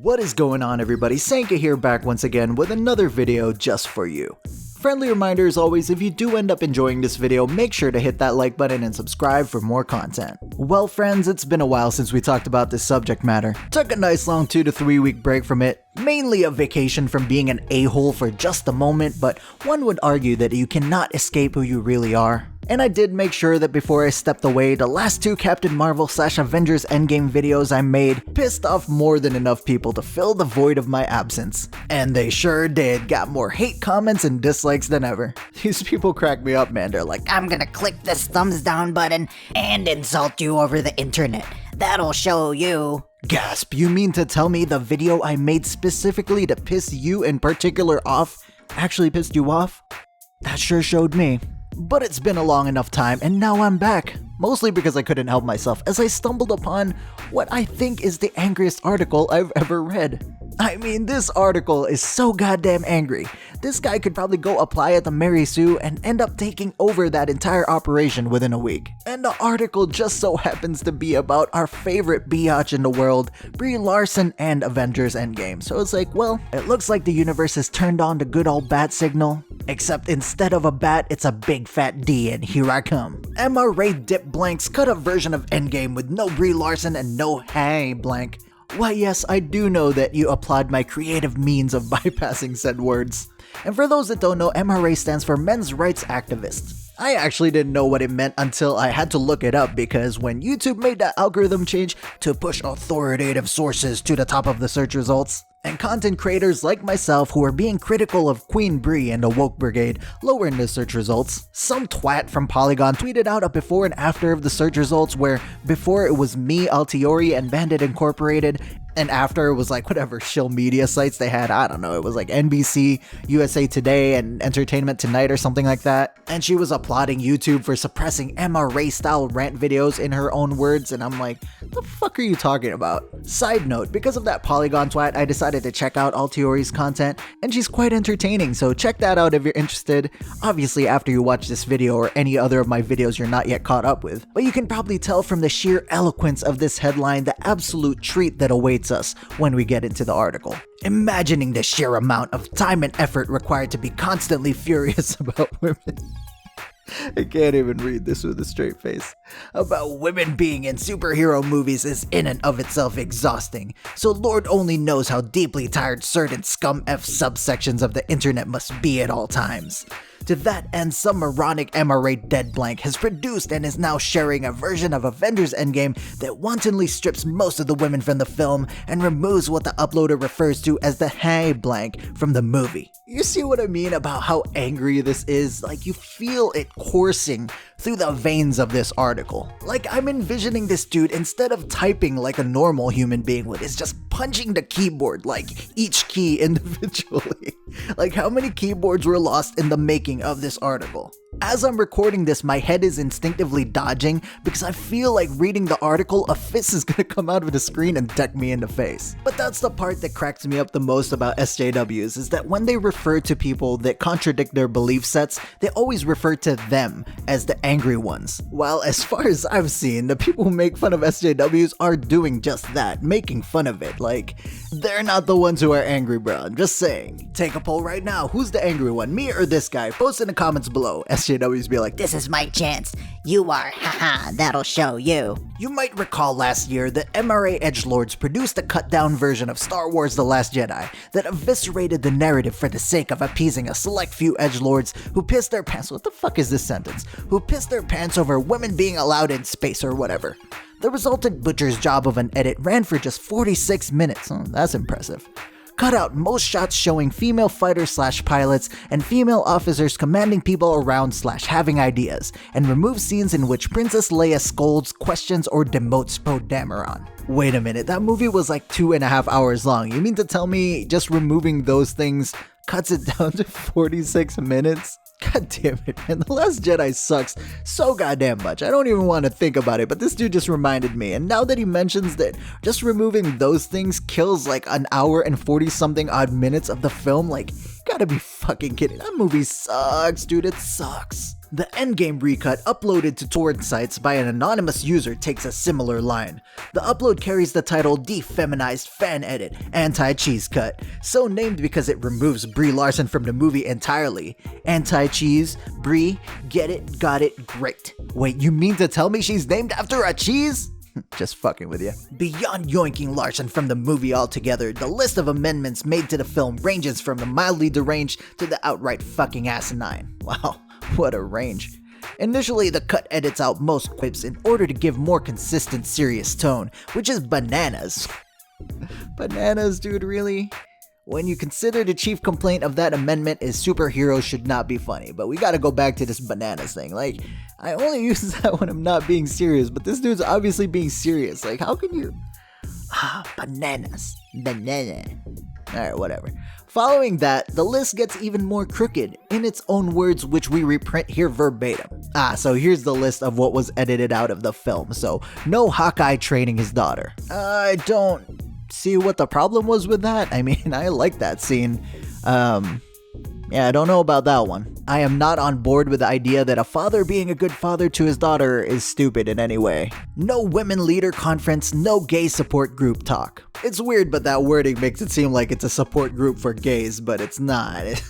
What is going on, everybody? Xaenca here, back once again with another video just for you. Friendly reminder as always, if you do end up enjoying this video, make sure to hit that like button and subscribe for more content. Well friends, it's been a while since we talked about this subject matter. Took a nice long 2 to 3 week break from it, mainly a vacation from being an a-hole for just a moment, but one would argue that you cannot escape who you really are. And I did make sure that before I stepped away, the last 2 Captain Marvel / Avengers Endgame videos I made pissed off more than enough people to fill the void of my absence. And they sure did, got more hate comments and dislikes than ever. These people crack me up, man. They're like, I'm gonna click this thumbs down button and insult you over the internet. That'll show you. Gasp, you mean to tell me the video I made specifically to piss you in particular off actually pissed you off? That sure showed me. But it's been a long enough time, and now I'm back. Mostly because I couldn't help myself as I stumbled upon what I think is the angriest article I've ever read. I mean, this article is so goddamn angry. This guy could probably go apply at the Mary Sue and end up taking over that entire operation within a week. And the article just so happens to be about our favorite biatch in the world, Brie Larson and Avengers Endgame. So it's like, well, it looks like the universe has turned on the good old bat signal. Except instead of a bat, it's a big fat D, and here I come. MRA Dip Blank's cut up version of Endgame with no Brie Larson and no hey blank. Why yes, I do know that you applaud my creative means of bypassing said words. And for those that don't know, MRA stands for Men's Rights Activists. I actually didn't know what it meant until I had to look it up, because when YouTube made that algorithm change to push authoritative sources to the top of the search results, and content creators like myself who are being critical of Queen Brie and the woke brigade lower in the search results, some twat from Polygon tweeted out a before and after of the search results where before it was me, Altiori, and Bandit Incorporated, and after it was like whatever shill media sites they had, I don't know, it was like NBC, USA Today, and Entertainment Tonight or something like that. And she was applauding YouTube for suppressing MRA style rant videos in her own words, and I'm like, the fuck are you talking about? Side note, because of that Polygon twat, I decided to check out Altiori's content, and she's quite entertaining, so check that out if you're interested. Obviously after you watch this video or any other of my videos you're not yet caught up with. But you can probably tell from the sheer eloquence of this headline the absolute treat that awaits us when we get into the article. Imagining the sheer amount of time and effort required to be constantly furious about women. I can't even read this with a straight face. About women being in superhero movies is in and of itself exhausting, so Lord only knows how deeply tired certain scum F subsections of the internet must be at all times. To that end, some moronic MRA Dead Blank has produced and is now sharing a version of Avengers Endgame that wantonly strips most of the women from the film and removes what the uploader refers to as the hey blank from the movie. You see what I mean about how angry this is? Like, you feel it coursing through the veins of this article. Like, I'm envisioning this dude, instead of typing like a normal human being would, is just punching the keyboard, like each key individually. Like, how many keyboards were lost in the making of this article? As I'm recording this, my head is instinctively dodging because I feel like reading the article, a fist is gonna come out of the screen and deck me in the face. But that's the part that cracks me up the most about SJWs, is that when they refer to people that contradict their belief sets, they always refer to them as the angry ones. While as far as I've seen, the people who make fun of SJWs are doing just that, making fun of it. Like, they're not the ones who are angry, bro. I'm just saying. Take a poll right now. Who's the angry one? Me or this guy? Post in the comments below. SJWs be like, This is my chance. You are, haha, that'll show you. You might recall last year that MRA edgelords produced a cut-down version of Star Wars The Last Jedi that eviscerated the narrative for the sake of appeasing a select few edgelords who pissed their pants— what the fuck is this sentence? Who pissed their pants over women being allowed in space or whatever. The resultant butcher's job of an edit ran for just 46 minutes. Oh, that's impressive. Cut out most shots showing female fighters / pilots and female officers commanding people around / having ideas, and remove scenes in which Princess Leia scolds, questions, or demotes Poe Dameron. Wait a minute, that movie was like 2.5 hours long. You mean to tell me just removing those things cuts it down to 46 minutes? God damn it, man. The Last Jedi sucks so goddamn much. I don't even want to think about it, but this dude just reminded me. And now that he mentions that just removing those things kills like an hour and 40 something odd minutes of the film, like, Gotta be fucking kidding. That movie sucks, dude. It sucks. The Endgame recut uploaded to torrent sites by an anonymous user takes a similar line. The upload carries the title Defeminized Fan Edit Anti-Cheese Cut, so named because it removes Brie Larson from the movie entirely. Anti-cheese, Brie, get it, got it, great. Wait, you mean to tell me she's named after a cheese? Just fucking with you. Beyond yoinking Larson from the movie altogether, the list of amendments made to the film ranges from the mildly deranged to the outright fucking asinine. Wow, what a range. Initially, the cut edits out most quips in order to give more consistent serious tone, which is bananas. Bananas, dude, really? When you consider the chief complaint of that amendment is superheroes should not be funny, but we gotta go back to this bananas thing. Like, I only use that when I'm not being serious, but this dude's obviously being serious. Like, how can you... bananas. Banana. Alright, whatever. Following that, the list gets even more crooked, in its own words, which we reprint here verbatim. So here's the list of what was edited out of the film. So, no Hawkeye training his daughter. I don't see what the problem was with that. I mean, I like that scene. Yeah, I don't know about that one. I am not on board with the idea that a father being a good father to his daughter is stupid in any way. No women leader conference, no gay support group talk. It's weird, but that wording makes it seem like it's a support group for gays, but it's not.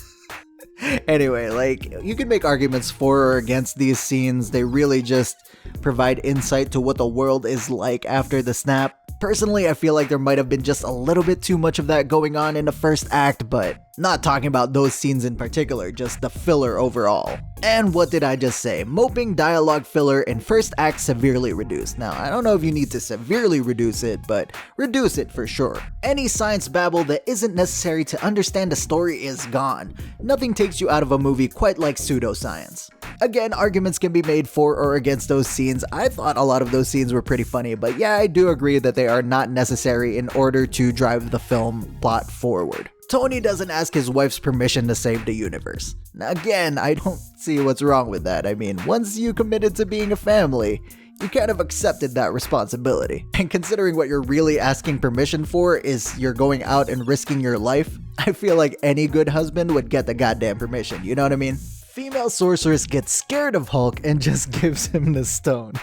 Anyway, like, you can make arguments for or against these scenes. They really just provide insight to what the world is like after the snap. Personally, I feel like there might have been just a little bit too much of that going on in the first act, but not talking about those scenes in particular, just the filler overall. And what did I just say? Moping dialogue filler in first act severely reduced. Now, I don't know if you need to severely reduce it, but reduce it for sure. Any science babble that isn't necessary to understand the story is gone. Nothing takes you out of a movie quite like pseudoscience. Again, arguments can be made for or against those scenes. I thought a lot of those scenes were pretty funny, but yeah, I do agree that they are not necessary in order to drive the film plot forward. Tony doesn't ask his wife's permission to save the universe. Now, again, I don't see what's wrong with that. I mean, once you committed to being a family, you kind of accepted that responsibility. And considering what you're really asking permission for is you're going out and risking your life, I feel like any good husband would get the goddamn permission, you know what I mean? Female sorceress gets scared of Hulk and just gives him the stone.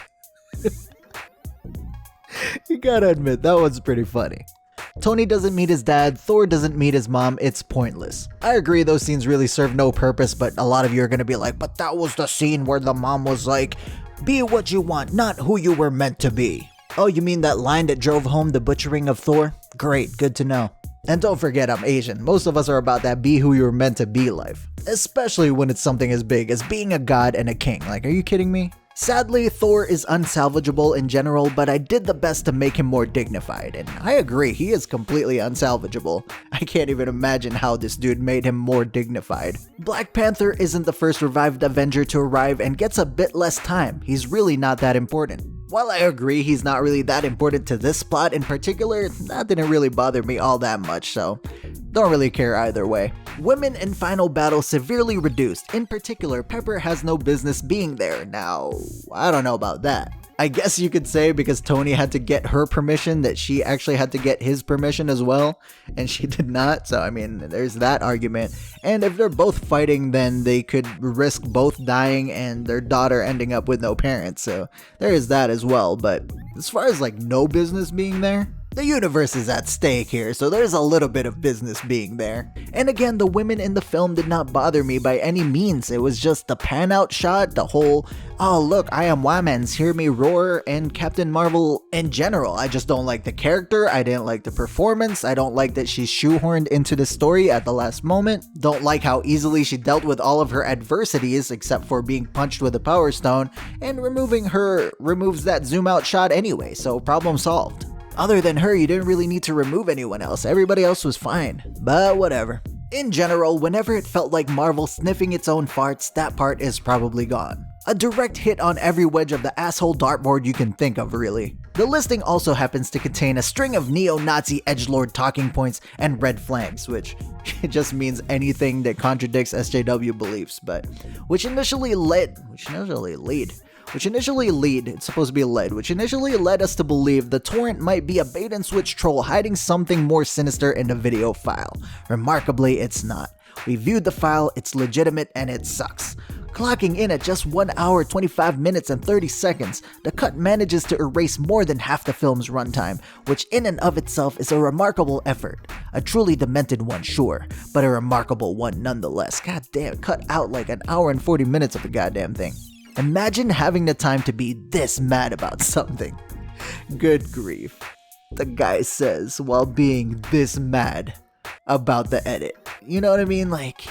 You gotta admit, that one's pretty funny. Tony doesn't meet his dad, Thor doesn't meet his mom, it's pointless. I agree those scenes really serve no purpose, but a lot of you are gonna be like, but that was the scene where the mom was like, be what you want, not who you were meant to be. Oh, you mean that line that drove home the butchering of Thor? Great, good to know. And don't forget, I'm Asian. Most of us are about that be who you were meant to be life. Especially when it's something as big as being a god and a king. Like, are you kidding me? Sadly, Thor is unsalvageable in general, but I did the best to make him more dignified, and I agree, he is completely unsalvageable. I can't even imagine how this dude made him more dignified. Black Panther isn't the first revived Avenger to arrive and gets a bit less time. He's really not that important. While I agree he's not really that important to this plot in particular, that didn't really bother me all that much, so don't really care either way. Women in final battle severely reduced. In particular, Pepper has no business being there. Now, I don't know about that. I guess you could say because Tony had to get her permission that she actually had to get his permission as well, and she did not, so I mean, there's that argument. And if they're both fighting, then they could risk both dying and their daughter ending up with no parents, so there is that as well. But as far as like no business being there, the universe is at stake here, so there's a little bit of business being there. And again, the women in the film did not bother me by any means. It was just the pan out shot, the whole, oh look, I am Womans, hear me roar, and Captain Marvel in general. I just don't like the character, I didn't like the performance, I don't like that she's shoehorned into the story at the last moment, don't like how easily she dealt with all of her adversities except for being punched with a power stone, and removing her removes that zoom out shot anyway, so problem solved. Other than her, you didn't really need to remove anyone else, everybody else was fine, but whatever. In general, whenever it felt like Marvel sniffing its own farts, that part is probably gone. A direct hit on every wedge of the asshole dartboard you can think of, really. The listing also happens to contain a string of neo-Nazi edgelord talking points and red flags, which just means anything that contradicts SJW beliefs, but which initially led us to believe the torrent might be a bait and switch troll hiding something more sinister in the video file. Remarkably, it's not. We viewed the file, it's legitimate and it sucks. Clocking in at just 1 hour, 25 minutes, and 30 seconds, the cut manages to erase more than half the film's runtime, which in and of itself is a remarkable effort. A truly demented one, sure, but a remarkable one nonetheless. God damn, cut out like 1 hour and 40 minutes of the goddamn thing. Imagine having the time to be this mad about something. Good grief. The guy says while being this mad about the edit. You know what I mean? Like,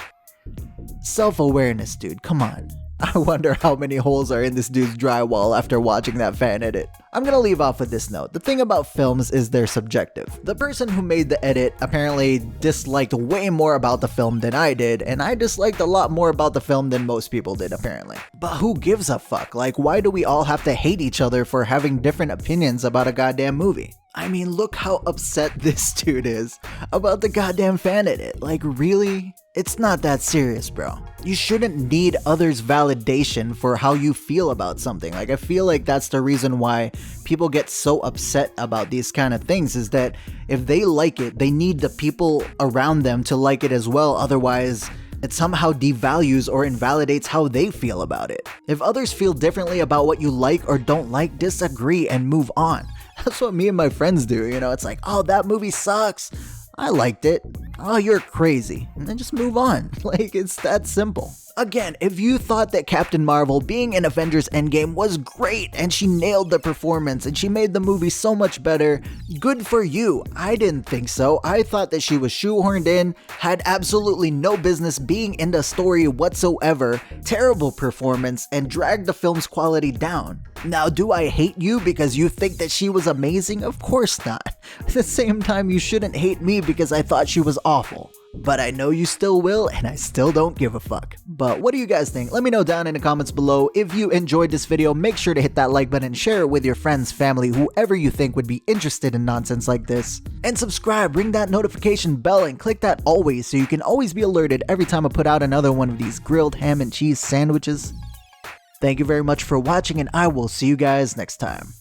self-awareness, dude, come on. I wonder how many holes are in this dude's drywall after watching that fan edit. I'm gonna leave off with this note. The thing about films is they're subjective. The person who made the edit apparently disliked way more about the film than I did, and I disliked a lot more about the film than most people did apparently. But who gives a fuck? Like, why do we all have to hate each other for having different opinions about a goddamn movie? I mean, look how upset this dude is about the goddamn fan edit. Like, really? It's not that serious, bro. You shouldn't need others' validation for how you feel about something. Like, I feel like that's the reason why people get so upset about these kind of things, is that if they like it, they need the people around them to like it as well. Otherwise, it somehow devalues or invalidates how they feel about it. If others feel differently about what you like or don't like, disagree and move on. That's what me and my friends do, you know? It's like, oh, that movie sucks. I liked it. Oh, you're crazy. And then just move on. Like, it's that simple. Again, if you thought that Captain Marvel being in Avengers Endgame was great and she nailed the performance and she made the movie so much better, good for you. I didn't think so. I thought that she was shoehorned in, had absolutely no business being in the story whatsoever, terrible performance, and dragged the film's quality down. Now, do I hate you because you think that she was amazing? Of course not. At the same time, you shouldn't hate me because I thought she was awful. But I know you still will, and I still don't give a fuck. But what do you guys think? Let me know down in the comments below. If you enjoyed this video, make sure to hit that like button and share it with your friends, family, whoever you think would be interested in nonsense like this. And subscribe, ring that notification bell, and click that always so you can always be alerted every time I put out another one of these grilled ham and cheese sandwiches. Thank you very much for watching, and I will see you guys next time.